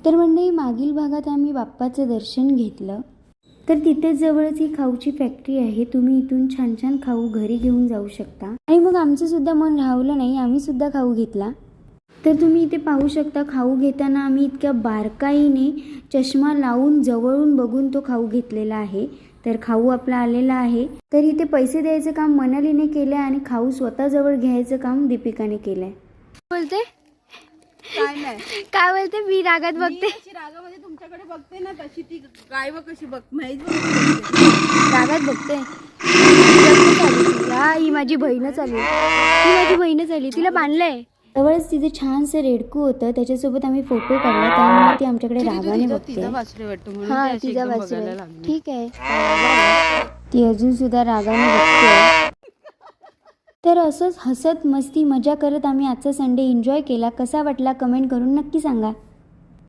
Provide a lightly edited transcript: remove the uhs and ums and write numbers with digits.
तर मंडळी मागील भागात आम्ही बाप्पाचं दर्शन घेतलं. तर तिथे जवळच ही खाऊची फॅक्टरी आहे. तुम्ही इथून छान छान खाऊ घरी घेऊन जाऊ शकता. आणि मग आमचं सुद्धा मन राहवलं नाही, आम्ही सुद्धा खाऊ घेतला. तर तुम्ही इथे पाहू शकता खाऊ घेताना आम्ही इतक्या बारकाईने चष्मा लावून जवळून बघून तो खाऊ घेतलेला आहे. तर खाऊ आपला आलेला आहे. तर इथे पैसे द्यायचं काम मनालीने केलं आणि खाऊ स्वतःजवळ घ्यायचं काम दीपिकाने केलंय. बोलते काय नाही काय बोलते? मी रागात बघते. रागामध्ये तुमच्याकडे बघते ना तशी ती काय व कशी बघ माहीत रागात बघते. ही माझी बहीणच आली, तिला बांधलंय. जवळच तिथे छानसं रेडकू होतं, त्याच्यासोबत आम्ही फोटो काढला. त्यामुळे ती आमच्याकडे रागाने बघते. हा तिचा वासरे, ठीक आहे. ती अजून सुद्धा रागाने बघते. तर असंच हसत मस्ती मजा करत आम्ही आजचा संडे एन्जॉय केला. कसा वाटला कमेंट करून नक्की सांगा.